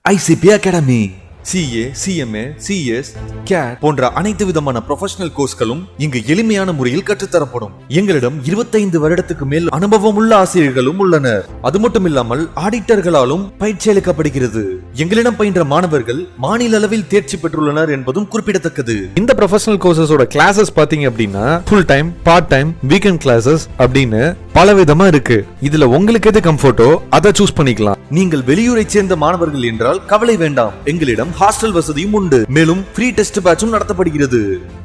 ICP Academy. CA, CMA, CS, CAT போன்ற அனைத்து விதமான ப்ரொஃபஷனல் கோர்ஸ்களும் இங்கு எளிமையான முறையில் கற்றுத்தரப்படும். எங்களிடம் 25 வருடத்துக்கு மேல் அனுபவம் உள்ள ஆசிரியர்களும் உள்ளனர். அது மட்டும் இல்லாமல் ஆடிட்டர்களாலும் பயிற்சி அளிக்கப்படுகிறது. எங்களிடம் பயின்ற மாணவர்கள் மாநில அளவில் தேர்ச்சி பெற்றுள்ளனர் என்பதும் குறிப்பிடத்தக்கது. இந்த ப்ரொஃபஷனல் கோர்சஸோட கிளாஸஸ் பாத்தீங்க அப்படின்னா full time, part time, weekend classes அப்படின்னு பல விதமா இருக்கு. இதுல உங்களுக்கு எது கம்ஃபர்ட்டோ அதை சூஸ் பண்ணிக்கலாம். நீங்கள் வெளியூரை சேர்ந்த மாணவர்கள் என்றால் கவலை வேண்டாம். எங்களிடம் ஹாஸ்டல் வசதியும் உண்டு. மேலும் ஃப்ரீ டெஸ்ட் பேட்சும் நடத்தப்படுகிறது.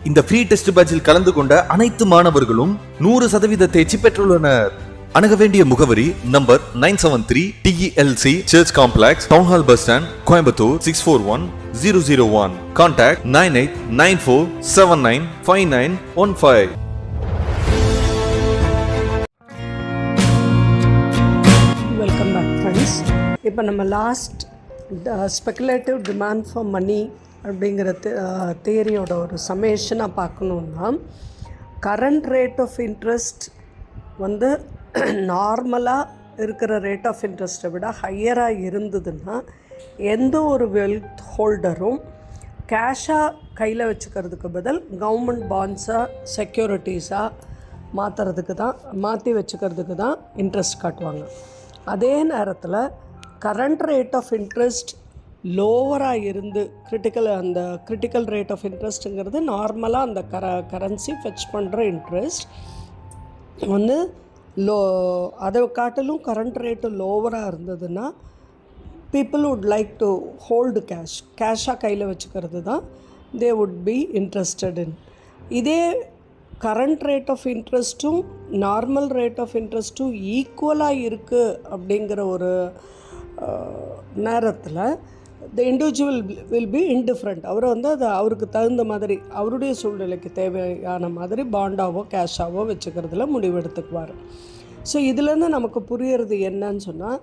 இந்த ஃப்ரீ டெஸ்ட் பேட்சில் கலந்து கொண்ட அனைத்து மாணவர்களும் 100% தேர்ச்சி பெற்றுள்ளனர். அணுக வேண்டிய முகவரி number 973 TELC Church Complex, Town Hall Bus Stand, Coimbatore 641001. Contact 9894795915. Welcome back friends. இப்போ நம்ம last speculative demand for money அப்படிங்கிற தியரியோட ஒரு சமேஷனாக பார்க்கணுன்னா, கரண்ட் ரேட் ஆஃப் இன்ட்ரெஸ்ட் வந்து நார்மலாக இருக்கிற ரேட் ஆஃப் இன்ட்ரெஸ்ட்டை விட ஹையராக இருந்ததுன்னா எந்த ஒரு வெல்த் ஹோல்டரும் கேஷாக கையில் வச்சுக்கிறதுக்கு பதில் கவர்மெண்ட் பாண்ட்ஸாக செக்யூரிட்டிஸாக மாற்றி வச்சுக்கிறதுக்கு தான் இன்ட்ரெஸ்ட் காட்டுவாங்க. அதே நேரத்தில் கரண்ட் ரேட் ஆஃப் இன்ட்ரெஸ்ட் லோவராக இருந்து கிரிட்டிக்கல் ரேட் ஆஃப் இன்ட்ரெஸ்ட்டுங்கிறது நார்மலாக அந்த கரன்சி ஃபெச் பண்ணுற இன்ட்ரெஸ்ட் வந்து அதை காட்டிலும் கரண்ட் ரேட்டு லோவராக இருந்ததுன்னா people would like to hold கேஷாக கையில் வச்சுக்கிறது தான் they would be interested in. இதே கரண்ட் ரேட் ஆஃப் இன்ட்ரெஸ்ட்டும் நார்மல் ரேட் ஆஃப் இன்ட்ரெஸ்ட்டும் ஈக்குவலாக இருக்குது அப்படிங்கிற ஒரு நேரத்தில் the individual will be indifferent. அவரை வந்து அது அவருக்கு தகுந்த மாதிரி அவருடைய சூழ்நிலைக்கு தேவையான மாதிரி பாண்டாவோ கேஷாவோ வச்சுக்கிறதுல முடிவெடுத்துக்குவார். ஸோ இதுலேருந்து நமக்கு புரியறது என்னன்னு சொன்னால்,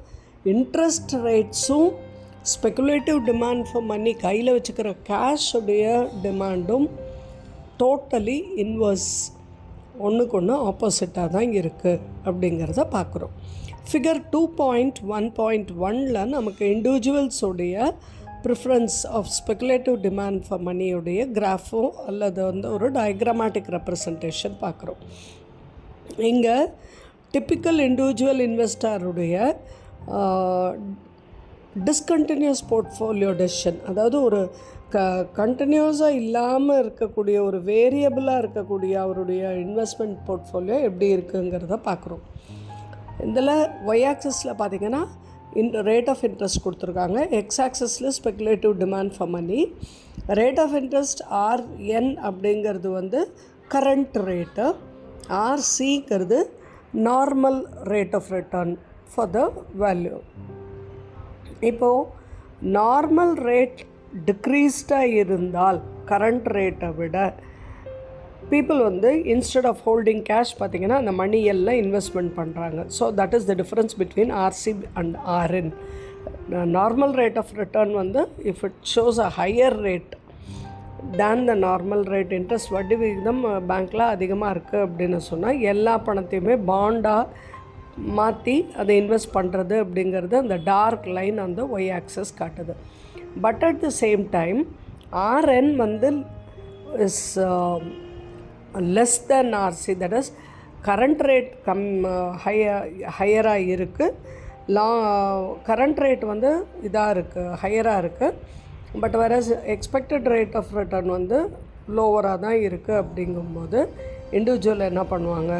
இன்ட்ரெஸ்ட் ரேட்ஸும் ஸ்பெகுலேட்டிவ் டிமாண்ட் ஃபார் மணி கையில் வச்சுக்கிற கேஷுடைய டிமாண்டும் டோட்டலி இன்வர்ஸ், ஒன்றுக்கு ஒன்று ஆப்போசிட்டாக தான் இருக்குது அப்படிங்கிறத பார்க்குறோம். ஃபிகர் 2.1.1ல் நமக்கு இண்டிவிஜுவல்ஸோடைய preference of speculative demand for மணியோடைய கிராஃபோ அல்லது வந்து ஒரு டயக்ராமேட்டிக் ரெப்ரசன்டேஷன் பார்க்குறோம். இங்கே டிப்பிக்கல் இண்டிவிஜுவல் இன்வெஸ்டருடைய டிஸ்கண்டினியூஸ் போர்ட்ஃபோலியோ டெசிஷன், அதாவது ஒரு கண்டினியூஸாக இல்லாமல் இருக்கக்கூடிய ஒரு வேரியபிளாக இருக்கக்கூடிய அவருடைய இன்வெஸ்ட்மெண்ட் போர்ட்ஃபோலியோ எப்படி இருக்குங்கிறத பார்க்குறோம். இதில் ஒய் ஆக்சஸில் பார்த்திங்கன்னா ரேட் ஆஃப் இன்ட்ரெஸ்ட் கொடுத்துருக்காங்க, எக்ஸ் ஆக்சஸில் speculative demand for money. Rate of interest RN அப்படிங்கிறது வந்து கரண்ட் ரேட்டு, RCங்கிறது normal rate of return for the value. இப்போது நார்மல் ரேட் டிக்ரீஸ்டாக இருந்தால் கரண்ட் ரேட்டை விட பீப்புள் வந்து இன்ஸ்டெட் ஆஃப் ஹோல்டிங் கேஷ் பார்த்திங்கன்னா அந்த மணி எல்லாம் இன்வெஸ்ட்மெண்ட் பண்ணுறாங்க. So that is the difference between RC and RN. Normal rate of return வந்து if it shows a higher rate than the normal rate, interest வட்டி விகிதம் பேங்க்கில் அதிகமாக இருக்குது அப்படின்னு சொன்னால் எல்லா பணத்தையுமே பாண்டாக மாற்றி அதை இன்வெஸ்ட் பண்ணுறது அப்படிங்கிறது அந்த டார்க் லைன் அந்த ஒய் ஆக்சஸ் காட்டுது. But at the same time RN வந்து is less than RC, that is current rate ஹையராக இருக்குது, கரண்ட் ரேட் வந்து இதாக இருக்குது, ஹையராக இருக்குது. பட் வேற எக்ஸ்பெக்டட் ரேட் ஆஃப் ரிட்டர்ன் வந்து லோவராக தான் இருக்குது. அப்படிங்கும்போது இண்டிவிஜுவல் என்ன பண்ணுவாங்க,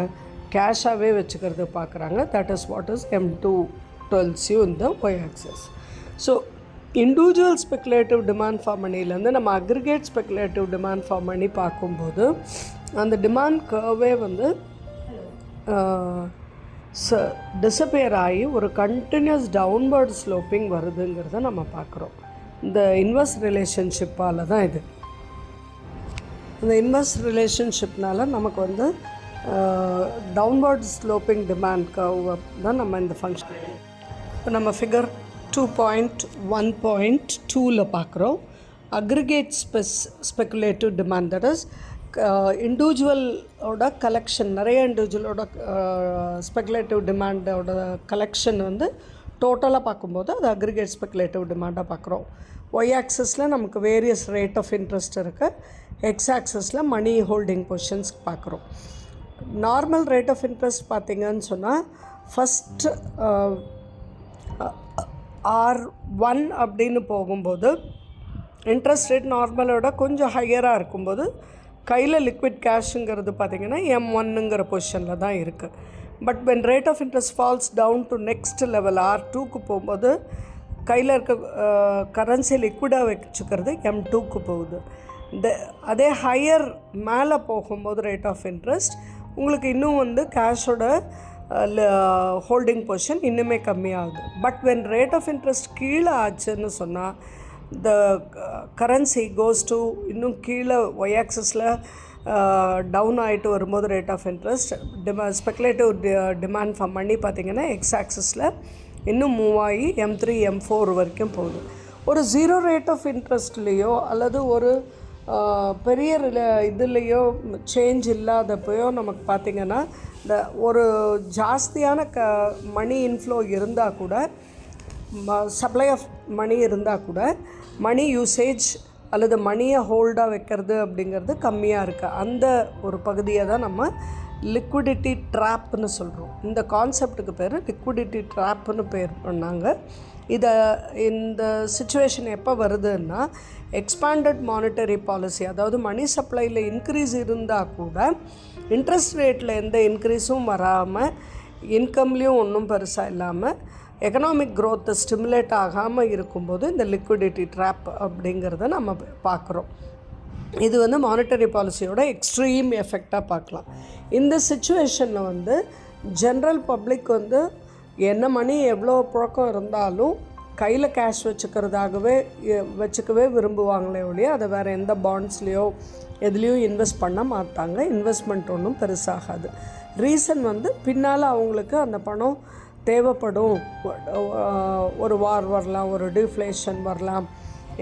கேஷாகவே வச்சுக்கிறது பார்க்குறாங்க. That is what is M2 tells you in the y axis. So individual speculative demand for மணிலேருந்து நம்ம aggregate speculative demand for money பார்க்கும்போது அந்த டிமாண்ட் கர்வே வந்து டிஸப்பியர் ஆகி ஒரு கண்டினியூஸ் டவுன்வர்ட் ஸ்லோப்பிங் வருதுங்கிறத நம்ம பார்க்குறோம். இந்த இன்வெர்ஸ் ரிலேஷன்ஷிப்பால் தான் இது. இந்த இன்வெர்ஸ் ரிலேஷன்ஷிப்னால நமக்கு வந்து டவுன்வர்ட் ஸ்லோப்பிங் டிமாண்ட் கர்வ் தான் நம்ம இந்த ஃபங்க்ஷன். இப்போ நம்ம ஃபிகர் 2.1.2ல் பார்க்குறோம். Aggregate speculative demand, that is இண்டிவிஜுவலோட கலெக்ஷன், நிறைய இண்டிவிஜுவலோட ஸ்பெகுலேட்டிவ் டிமாண்டோட கலெக்ஷன் வந்து டோட்டலாக பார்க்கும்போது அது அக்ரிகேட் ஸ்பெகுலேட்டிவ் டிமாண்டாக பார்க்குறோம். ஒய் ஆக்சஸில் நமக்கு வேரியஸ் ரேட் ஆஃப் இன்ட்ரெஸ்ட் இருக்குது. எக்ஸ் ஆக்சஸில் மணி ஹோல்டிங் பொசிஷன்ஸ் பார்க்குறோம். நார்மல் ரேட் ஆஃப் இன்ட்ரெஸ்ட் பார்த்திங்கன்னு சொன்னால் ஃபஸ்ட்டு R1 அப்படின்னு போகும்போது இன்ட்ரெஸ்ட் ரேட் நார்மலோட கொஞ்சம் ஹையராக இருக்கும்போது கையில் லிக்விட் கேஷுங்கிறது பார்த்திங்கன்னா M1ங்கிற பொசிஷனில் தான் இருக்குது. But when rate of interest falls down to next level R2க்கு போகும்போது கையில் இருக்க கரன்சி லிக்விடாக வச்சுக்கிறது M2க்கு போகுது. அதே ஹையர் மேலே போகும்போது ரேட் ஆஃப் இன்ட்ரெஸ்ட் உங்களுக்கு இன்னும் வந்து கேஷோட ஹோல்டிங் பொசிஷன் இன்னுமே கம்மியாகுது. But when rate of interest கீழே ஆச்சுன்னு சொன்னால் த கரன்சி கோஸ் டு இன்னும் கீழே ஒய் ஆக்சஸில் டவுன் ஆகிட்டு வரும்போது rate of interest speculative demand for money பார்த்திங்கன்னா எக்ஸ் ஆக்சஸில் இன்னும் மூவ் ஆகி M3 M4 வரைக்கும் போகுது. ஒரு ஜீரோ ரேட் ஆஃப் இன்ட்ரெஸ்ட்லேயோ அல்லது ஒரு பெரிய இதுலேயோ சேஞ்ச் இல்லாதப்போ நமக்கு பார்த்திங்கன்னா இந்த ஒரு ஜாஸ்தியான மணி இன்ஃப்ளோ இருந்தால் கூட சப்ளை ஆஃப் மணி இருந்தால் கூட மணி யூசேஜ் அல்லது மணியை ஹோல்டாக வைக்கிறது அப்படிங்கிறது கம்மியாக இருக்குது. அந்த ஒரு பகுதியை தான் நம்ம லிக்விடிட்டி ட்ராப்னு சொல்கிறோம். இந்த கான்செப்டுக்கு பேர் லிக்விடிட்டி ட்ராப்னு பேர் பண்ணாங்க. இந்த சிச்சுவேஷன் எப்போ வருதுன்னா எக்ஸ்பேண்டட் மானிட்டரி பாலிசி, அதாவது மணி சப்ளையில் இன்க்ரீஸ் இருந்தால் கூட இன்ட்ரெஸ்ட் ரேட்டில் எந்த இன்க்ரீஸும் வராமல் இன்கம்லேயும் ஒன்றும் பெருசாக இல்லாமல் எக்கனாமிக் க்ரோத்தை ஸ்டிமுலேட் ஆகாமல் இருக்கும்போது இந்த லிக்விடிட்டி ட்ராப் அப்படிங்கிறத நம்ம பார்க்குறோம். இது வந்து மானிட்டரி பாலிசியோட எக்ஸ்ட்ரீம் எஃபெக்டாக பார்க்கலாம். இந்த சிச்சுவேஷனில் வந்து ஜென்ரல் பப்ளிக் வந்து என்ன மணி எவ்வளோ புழக்கம் இருந்தாலும் கையில் கேஷ் வச்சுக்கவே விரும்புவாங்களே ஒழிய அதை வேறு எந்த பாண்ட்ஸ்லேயோ எதுலேயும் இன்வெஸ்ட் பண்ண மாட்டாங்க. இன்வெஸ்ட்மெண்ட் ஒன்றும் பெருசாகாது. ரீசன் வந்து பின்னால் அவங்களுக்கு அந்த பணம் தேவைப்படும். ஒரு வார் வரலாம், ஒரு டிஃப்ளேஷன் வரலாம்,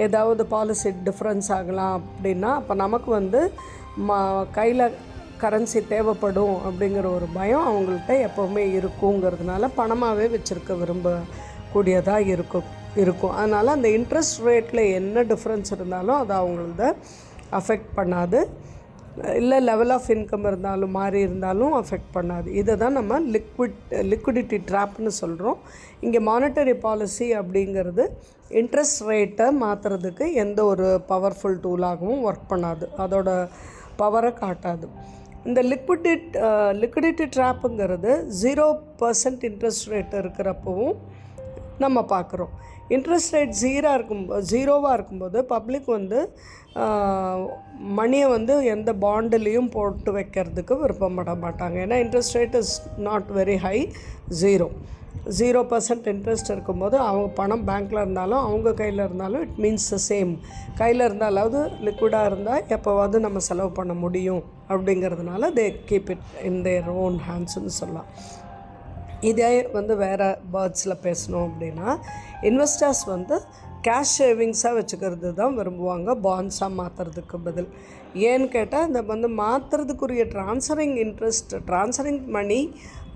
ஏதாவது பாலிசி டிஃப்ரென்ஸ் ஆகலாம் அப்படின்னா அப்போ நமக்கு வந்து கையில் கரன்சி தேவைப்படும் அப்படிங்கிற ஒரு பயம் அவங்கள்ட்ட எப்போவுமே இருக்குங்கிறதுனால பணமாகவே வச்சுருக்க விரும்பக்கூடியதாக இருக்கும். அதனால் அந்த இன்ட்ரெஸ்ட் ரேட்டில் என்ன டிஃப்ரென்ஸ் இருந்தாலும் அது அவங்களத அஃபெக்ட் பண்ணாது. இல்லை லெவல் ஆஃப் இன்கம் இருந்தாலும் மாறி இருந்தாலும் அஃபெக்ட் பண்ணாது. இதை தான் நம்ம லிக்விடிட்டி ட்ராப்னு சொல்கிறோம். இங்கே மானிட்டரி பாலிசி அப்படிங்கிறது இன்ட்ரெஸ்ட் ரேட்டை மாற்றுறதுக்கு எந்த ஒரு பவர்ஃபுல் டூலாகவும் ஒர்க் பண்ணாது, அதோட பவரை காட்டாது. இந்த லிக்விடிட்டி ட்ராப்புங்கிறது 0% இன்ட்ரெஸ்ட் ரேட் இருக்கிறப்பவும் நம்ம பார்க்குறோம். இன்ட்ரெஸ்ட் ரேட் ஜீரோவாக இருக்கும்போது பப்ளிக் வந்து மணியை வந்து எந்த பாண்டுலேயும் போட்டு வைக்கிறதுக்கு விருப்பப்பட மாட்டாங்க. ஏன்னா interest rate is not very high. 0% interest இருக்கும்போது அவங்க பணம் பேங்க்கில் இருந்தாலும் அவங்க கையில் இருந்தாலும் இட் மீன்ஸ் த சேம். கையில் இருந்தாலாவது லிக்விடாக இருந்தால் எப்போவாவது நம்ம செலவு பண்ண முடியும் அப்படிங்கிறதுனால they keep it in their own ஹேண்ட்ஸ்னு சொல்லலாம். இதே வந்து வேறு பேர்ட்ஸில் பேசணும் அப்படின்னா இன்வெஸ்டர்ஸ் வந்து கேஷ் சேவிங்ஸாக வச்சுக்கிறது தான் விரும்புவாங்க, பாண்ட்ஸாக மாற்றுறதுக்கு பதில். ஏன்னு கேட்டால் இந்த வந்து மாற்றுறதுக்குரிய ட்ரான்ஸ்ஃபரிங் மணி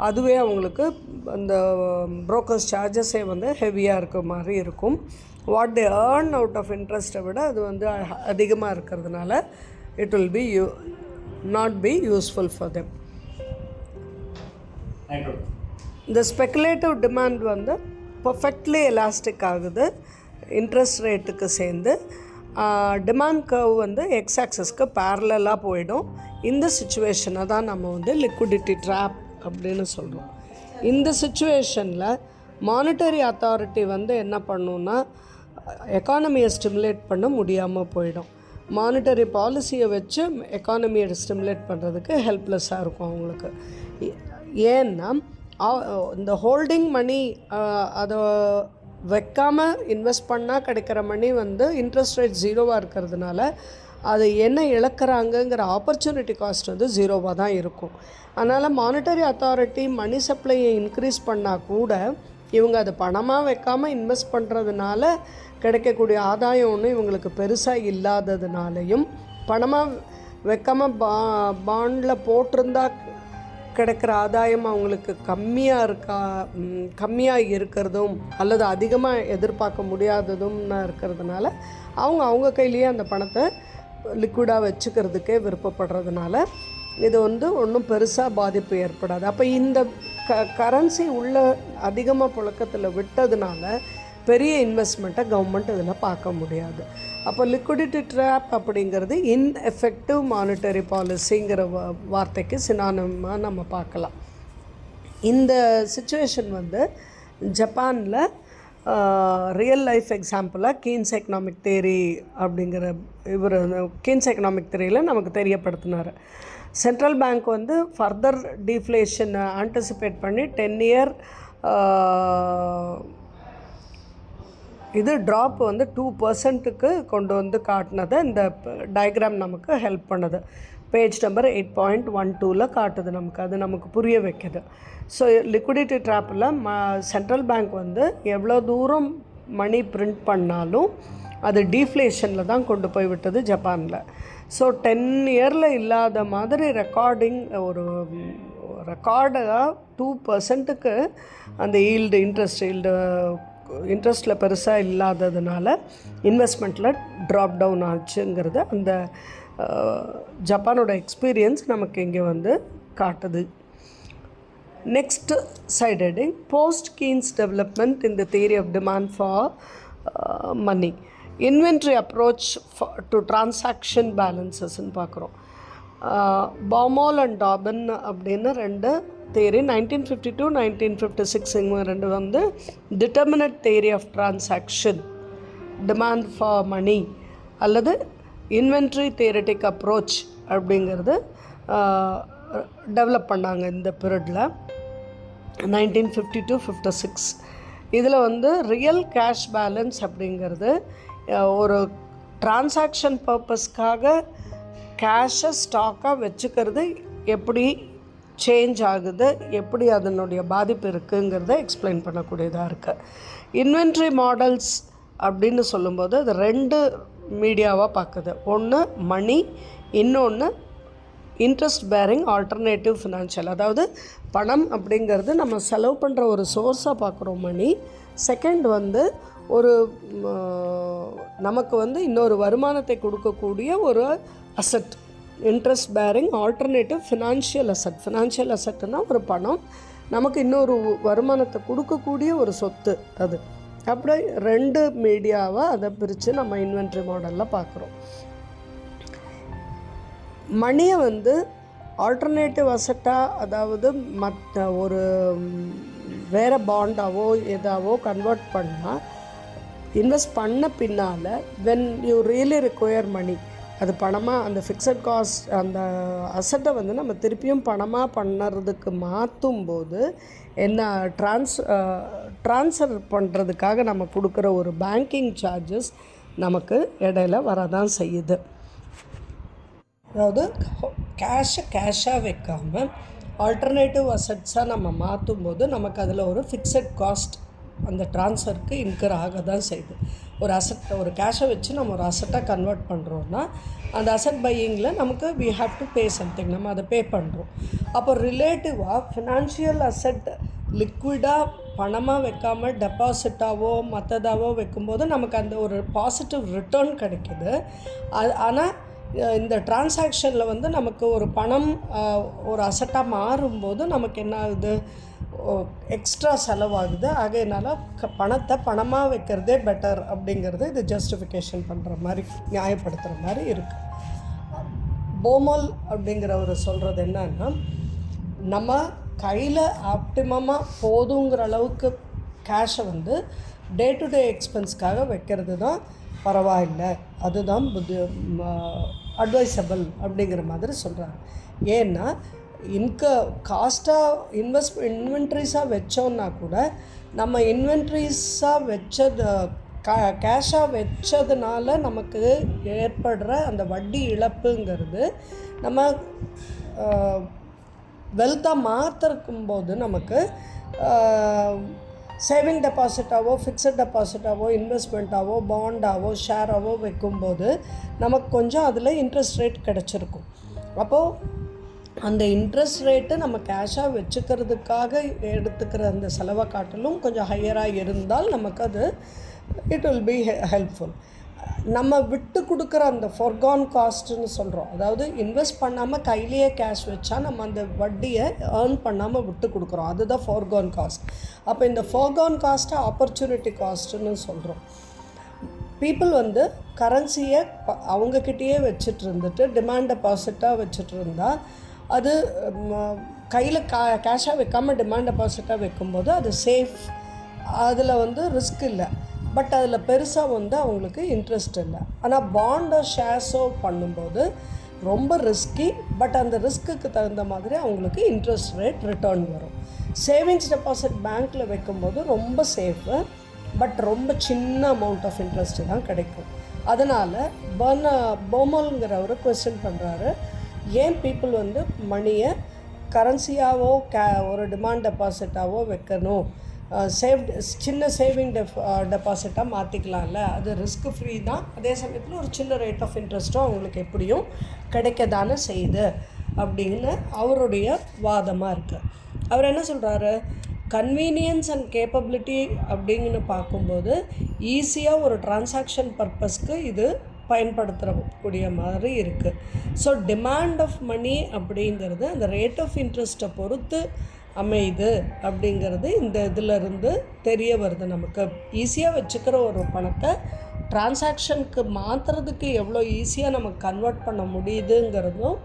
அதுவே அவங்களுக்கு அந்த ப்ரோக்கர்ஸ் சார்ஜஸே வந்து ஹெவியாக இருக்க மாதிரி இருக்கும். What they earn out of இன்ட்ரெஸ்ட்டை விட அது வந்து அதிகமாக இருக்கிறதுனால it will be not be useful for them. இந்த ஸ்பெகுலேட்டிவ் டிமாண்ட் வந்து பர்ஃபெக்ட்லி எலாஸ்டிக் ஆகுது இன்ட்ரெஸ்ட் ரேட்டுக்கு சேர்ந்து. டிமாண்ட் கர்வ் வந்து எக்ஸ் ஆக்சஸ்க்கு பேரலாக போயிடும். இந்த சிச்சுவேஷனை தான் நம்ம வந்து லிக்விடிட்டி ட்ராப் அப்படின்னு சொல்கிறோம். இந்த சிச்சுவேஷனில் மானிட்டரி அத்தாரிட்டி வந்து என்ன பண்ணுன்னா எக்கானமியை ஸ்டிமுலேட் பண்ண முடியாமல் போயிடும். மானிட்டரி பாலிசியை வச்சு எக்கானமியை ஸ்டிமுலேட் பண்ணுறதுக்கு ஹெல்ப்லெஸ்ஸாக இருக்கும் அவங்களுக்கு. ஏன்னா இந்த ஹோல்டிங் மணி அதை வைக்காமல் இன்வெஸ்ட் பண்ணால் கிடைக்கிற மணி வந்து இன்ட்ரெஸ்ட் ரேட் ஜீரோவாக இருக்கிறதுனால அது என்ன இழக்கிறாங்கங்கிற ஆப்பர்ச்சுனிட்டி காஸ்ட் வந்து ஜீரோவாக தான் இருக்கும். அதனால் மானிட்டரி அத்தாரிட்டி மணி சப்ளையை இன்க்ரீஸ் பண்ணால் கூட இவங்க அதை பணமாக வைக்காமல் இன்வெஸ்ட் பண்ணுறதுனால கிடைக்கக்கூடிய ஆதாயம் ஒன்று இவங்களுக்கு பெருசாக இல்லாததுனாலையும், பணமாக வைக்காமல் பாண்டில் போட்டிருந்தா கிடைக்கிற ஆதாயம் அவங்களுக்கு கம்மியாக இருக்கிறதும் அல்லது அதிகமாக எதிர்பார்க்க முடியாததும்னா இருக்கிறதுனால அவங்க கையிலேயே அந்த பணத்தை லிக்விடாக வச்சுக்கிறதுக்கே விருப்பப்படுறதுனால இது ஒன்றும் பெருசாக பாதிப்பு ஏற்படாது. அப்போ இந்த கரன்சி உள்ள அதிகமாக புழக்கத்தில் விட்டதுனால பெரிய இன்வெஸ்ட்மெண்ட்டை கவர்மெண்ட் இதில் பார்க்க முடியாது. அப்போ லிக்விடிட்டி ட்ராப் அப்படிங்கிறது இன்எஃபெக்டிவ் மானிட்டரி பாலிசிங்கிற வார்த்தைக்கு சினானிமாக நம்ம பார்க்கலாம். இந்த சிச்சுவேஷன் ஜப்பானில் ரியல் லைஃப் எக்ஸாம்பிளாக கீன்ஸ் எக்கனாமிக் தியரி அப்படிங்கிற கீன்ஸ் எக்கனாமிக் தியரியில் நமக்கு தெரியப்படுத்தினார். சென்ட்ரல் பேங்க் ஃபர்தர் டீஃப்ளேஷனை ஆன்டிசிபேட் பண்ணி 10 இயர் இது ட்ராப் 2%க்கு கொண்டு காட்டினதை இந்த டயக்ராம் நமக்கு ஹெல்ப் பண்ணுது. பேஜ் நம்பர் 8.12 காட்டுது நமக்கு, அது நமக்கு புரிய வைக்குது. ஸோ லிக்விடிட்டி ட்ராப்பில் சென்ட்ரல் பேங்க் எவ்வளோ தூரம் மணி பிரிண்ட் பண்ணாலும் அது டீஃப்ளேஷனில் தான் கொண்டு போய் விட்டது ஜப்பானில். ஸோ 10 இயரில் இல்லாத மாதிரி ஒரு ரெக்கார்டாக 2%க்கு அந்த இன்ட்ரெஸ்ட்டில் பெருசாக இல்லாததுனால இன்வெஸ்ட்மெண்ட்டில் ட்ராப் டவுன் ஆச்சுங்கிறது அந்த ஜப்பானோட எக்ஸ்பீரியன்ஸ் நமக்கு இங்கே காட்டுது. Next side heading, post Keynes development in the theory of demand for money, inventory approach to transaction பேலன்சஸ்ன்னு பார்க்குறோம். பாமால் அண்ட் டாபன் அப்படின்னு 2 தியரி 1952 1956 இவங்க 2 determinate theory of transaction demand for money அல்லது இன்வென்ட்ரி தியரிட்டிக் அப்ரோச் அப்படிங்கிறது develop பண்ணாங்க இந்த பீரியடில் 1952-56. இதில் ரியல் கேஷ் பேலன்ஸ் அப்படிங்கிறது ஒரு டிரான்சாக்ஷன் பர்பஸ்க்காக கேஷை ஸ்டாக்காக வச்சுக்கிறது எப்படி சேஞ்ச் ஆகுது, எப்படி அதனுடைய பாதிப்பு இருக்குங்கிறத எக்ஸ்பிளைன் பண்ணக்கூடியதாக இருக்குது. இன்வென்ட்ரி மாடல்ஸ் அப்படின்னு சொல்லும்போது அது 2 மீடியாவாக பார்க்குது. ஒன்று மணி, இன்னொன்று இன்ட்ரெஸ்ட் பேரிங் ஆல்டர்னேட்டிவ் ஃபினான்ஷியல். அதாவது பணம் அப்படிங்கிறது நம்ம செலவு பண்ணுற ஒரு சோர்ஸாக பார்க்குறோம் மணி. செகண்ட் ஒரு நமக்கு இன்னொரு வருமானத்தை கொடுக்கக்கூடிய ஒரு asset, interest bearing alternative financial asset. Financial அசட்டுனா ஒரு பணம் நமக்கு இன்னொரு வருமானத்தை கொடுக்கக்கூடிய ஒரு சொத்து. அது அப்படி 2 மீடியாவாக அதை பிரித்து நம்ம இன்வென்ட்ரி மாடலில் பார்க்குறோம். மணியை ஆல்டர்னேட்டிவ் அசட்டாக, அதாவது மற்ற ஒரு வேறு பாண்டாவோ எதாவோ கன்வெர்ட் பண்ணால் இன்வெஸ்ட் பண்ண பின்னால் வென் யூ ரியலி ரிக்வயர் மணி, அது பணமாக அந்த ஃபிக்ஸட் காஸ்ட் அந்த அசட்டை நம்ம திருப்பியும் பணமாக பண்ணுறதுக்கு மாற்றும்போது என்ன ட்ரான்ஸ்ஃபர் பண்ணுறதுக்காக நம்ம கொடுக்குற ஒரு பேங்கிங் சார்ஜஸ் நமக்கு இடையில வரதான் செய்யுது. அதாவது கேஷாக வைக்காமல் ஆல்டர்னேட்டிவ் அசட்ஸாக நம்ம மாற்றும்போது நமக்கு அதில் ஒரு ஃபிக்ஸட் காஸ்ட் அந்த ட்ரான்ஸ்ஃபருக்கு இன்கர் ஆக தான் செய்யுது. ஒரு அசட்டை, ஒரு கேஷை வச்சு நம்ம ஒரு அசட்டாக கன்வெர்ட் பண்ணுறோன்னா அந்த அசட் பையிங்கில் நமக்கு we have to pay something, நம்ம அதை பே பண்ணுறோம். அப்போ ரிலேட்டிவாக ஃபினான்ஷியல் அசட் லிக்விடாக பணமாக வைக்காமல் டெபாசிட்டாவோ மற்றதாவோ வைக்கும்போது நமக்கு அந்த ஒரு பாசிட்டிவ் ரிட்டர்ன் கிடைக்கிது. ஆனால் இந்த டிரான்சாக்ஷனில் நமக்கு ஒரு பணம் ஒரு அசட்டாக மாறும்போது நமக்கு என்ன ஆகுது, எக்ஸ்ட்ரா செலவாகுது. ஆகையினால பணத்தை பணமாக வைக்கிறதே பெட்டர் அப்படிங்கிறது இது ஜஸ்டிஃபிகேஷன் பண்ணுற மாதிரி, நியாயப்படுத்துகிற மாதிரி இருக்குது. போமால் அப்படிங்கிறவர் சொல்கிறது என்னன்னா, நம்ம கையில் ஆப்டிமமாக போதுங்கிற அளவுக்கு கேஷை டே டு டே எக்ஸ்பென்ஸ்க்காக வைக்கிறது தான் பரவாயில்லை, அதுதான் அட்வைசபிள் அப்படிங்கிற மாதிரி சொல்கிறாங்க. ஏன்னா காஸ்ட்டாக இன்வென்ட்ரிஸாக வச்சோன்னா கூட நம்ம இன்வென்ட்ரிஸாக வச்சது கேஷாக வச்சதுனால நமக்கு ஏற்படுற அந்த வட்டி இழப்புங்கிறது நம்ம வெல்த்தாக மாற்றிருக்கும் போது நமக்கு சேவிங் டெபாசிட்டாவோ ஃபிக்ஸட் டெபாசிட்டாவோ இன்வெஸ்ட்மெண்ட்டாவோ பாண்டாவோ ஷேராவோ வைக்கும்போது நமக்கு கொஞ்சம் அதில் இன்ட்ரெஸ்ட் ரேட் கிடச்சிருக்கும். அப்போது அந்த இன்ட்ரெஸ்ட் ரேட்டு நம்ம கேஷாக வச்சுக்கிறதுக்காக எடுத்துக்கிற அந்த செலவை காட்டிலும் கொஞ்சம் ஹையராக இருந்தால் நமக்கு அது இட் வில் பி ஹெல்ப்ஃபுல். நம்ம விட்டு கொடுக்குற அந்த ஃபோர்கான் காஸ்ட்டுன்னு சொல்கிறோம், அதாவது இன்வெஸ்ட் பண்ணாமல் கையிலேயே கேஷ் வச்சா நம்ம அந்த வட்டியை ஏர்ன் பண்ணாமல் விட்டு கொடுக்குறோம், அதுதான் ஃபோர்கான் காஸ்ட். அப்போ இந்த ஃபோர்கான் காஸ்ட்டை ஆப்பர்ச்சுனிட்டி காஸ்ட்டுன்னு சொல்கிறோம். பீப்புள் வந்து கரன்சியை அவங்கக்கிட்டேயே வச்சுட்டு இருந்துட்டு டிமாண்ட் டெபாசிட்டாக வச்சுட்டு இருந்தால் அது கையில் கேஷாக வைக்காமல் டிமாண்ட் டெபாசிட்டாக வைக்கும்போது அது சேஃப், அதில் வந்து ரிஸ்க் இல்லை, பட் அதில் பெருசாக வந்து அவங்களுக்கு இன்ட்ரெஸ்ட் இல்லை. ஆனால் பாண்டோ ஷேர்ஸோ பண்ணும்போது ரொம்ப ரிஸ்கி, பட் அந்த ரிஸ்க்குக்கு தகுந்த மாதிரி அவங்களுக்கு இன்ட்ரெஸ்ட் ரேட் ரிட்டர்ன் வரும். சேவிங்ஸ் டெபாசிட் பேங்க்கில் வைக்கும்போது ரொம்ப சேஃபு, பட் ரொம்ப சின்ன அமௌண்ட் ஆஃப் இன்ட்ரெஸ்ட்டு தான் கிடைக்கும். அதனால் போமோல்ங்கிறவர் கொஸ்டின் பண்ணுறாரு, ஏன் பீப்புள் வந்து மணியை கரன்சியாவோ ஒரு டிமாண்ட் டெபாசிட்டாவோ வைக்கணும், சின்ன சேவிங் டெபாசிட்டாக மாற்றிக்கலாம்ல, அது ரிஸ்க் ஃப்ரீ தான், அதே சமயத்தில் ஒரு சின்ன ரேட் ஆஃப் இன்ட்ரெஸ்ட்டும் அவங்களுக்கு எப்படியும் கிடைக்கதானே செய்யுது அப்படின்னு அவருடைய வாதமாக இருக்குது. அவர் என்ன சொல்கிறாரு, கன்வீனியன்ஸ் அண்ட் கேப்பபிலிட்டி அப்படிங்கன்னு பார்க்கும்போது ஈஸியாக ஒரு டிரான்சாக்ஷன் பர்பஸ்க்கு இது பயன்படுத்தக்கூடிய மாதிரி இருக்குது. ஸோ டிமாண்ட் ஆஃப் மணி அப்படிங்கிறது அந்த ரேட் ஆஃப் இன்ட்ரெஸ்ட்டை பொறுத்து அமையுது அப்படிங்கிறது இந்த இதிலருந்து தெரிய வருது. நமக்கு ஈஸியாக வச்சுக்கிற ஒரு பணத்தை டிரான்சாக்ஷனுக்கு மாற்றுறதுக்கு எவ்வளோ ஈஸியாக நமக்கு கன்வெர்ட் பண்ண முடியுதுங்கிறதும்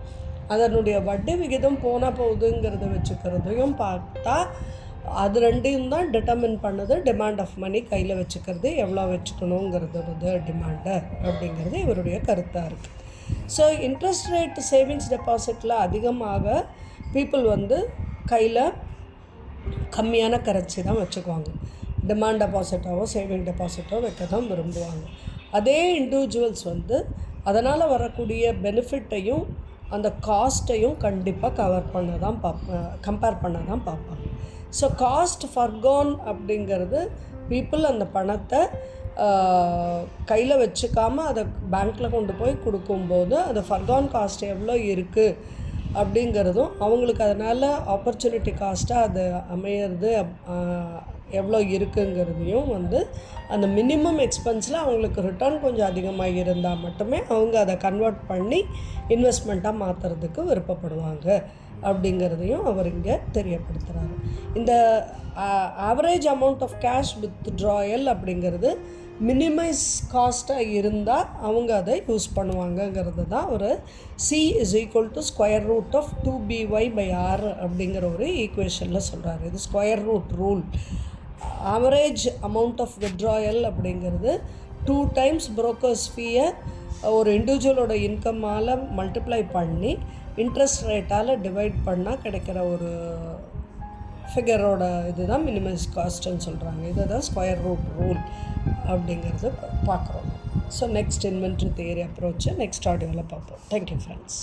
அதனுடைய வட்டி விகிதம் போனால் போகுதுங்கிறத வச்சுக்கிறதையும் பார்த்தா அது ரெண்டையும் தான் டிட்டர்மின் பண்ணுது டிமாண்ட் ஆஃப் மணி கையில் வச்சுக்கிறது எவ்வளோ வச்சுக்கணுங்கிறதோட டிமாண்டு அப்படிங்கிறது இவருடைய கருத்தாக இருக்குது. ஸோ இன்ட்ரெஸ்ட் ரேட் சேவிங்ஸ் டெபாசிட்டில் அதிகமாக பீப்புள் வந்து கையில் கம்மியான கரன்சி தான் வச்சுக்குவாங்க, டிமாண்ட் டெபாசிட்டாவோ சேவிங் டெபாசிட்டோ வைக்க தான் விரும்புவாங்க. அதே இண்டிவிஜுவல்ஸ் வந்து அதனால் வரக்கூடிய பெனிஃபிட்டையும் அந்த காஸ்ட்டையும் கண்டிப்பாக கம்பேர் பண்ண தான் பார்ப்பாங்க. ஸோ காஸ்ட் ஃபர்கான் அப்படிங்கிறது பீப்புள் அந்த பணத்தை கையில் வச்சுக்காமல் அதை பேங்க்கில் கொண்டு போய் கொடுக்கும்போது அது ஃபர்கான் காஸ்ட் எவ்வளோ இருக்குது அப்படிங்கிறதும் அவங்களுக்கு அதனால் ஆப்பர்ச்சுனிட்டி காஸ்ட்டாக அது அமையிறது எவ்வளோ இருக்குங்கிறதையும் வந்து அந்த மினிமம் எக்ஸ்பென்ஸில் அவங்களுக்கு ரிட்டர்ன் கொஞ்சம் அதிகமாக இருந்தால் மட்டுமே அவங்க அதை கன்வெர்ட் பண்ணி இன்வெஸ்ட்மெண்ட்டாக மாற்றுறதுக்கு விருப்பப்படுவாங்க அப்படிங்கிறதையும் அவர் இங்கே தெரியப்படுத்துகிறாரு. இந்த average amount of cash withdrawal அப்படிங்கிறது மினிமைஸ் காஸ்ட்டாக இருந்தால் அவங்க அதை யூஸ் பண்ணுவாங்கங்கிறது தான் ஒரு C = (2by/r) அப்படிங்கிற ஒரு ஈக்குவேஷனில் சொல்கிறாரு. இது square root rule. Average amount of withdrawal அப்படிங்கிறது 2 times புரோக்கர்ஸ் ஃபீயை ஒரு இண்டிவிஜுவலோட இன்கம்மால் மல்டிப்ளை பண்ணி இன்ட்ரெஸ்ட் ரேட்டால் டிவைட் பண்ணால் கிடைக்கிற ஒரு ஃபிகரோட இதுதான் மினிமைஸ் காஸ்ட்டுன்னு சொல்கிறாங்க. இதை தான் ஸ்கொயர் ரூட் ரூல் அப்படிங்கிறது பார்க்குறோம். ஸோ நெக்ஸ்ட் இன்வென்ட்ரி தியரி அப்ரோச்சை நெக்ஸ்ட் ஆடியோவில் பார்ப்போம். Thank you friends.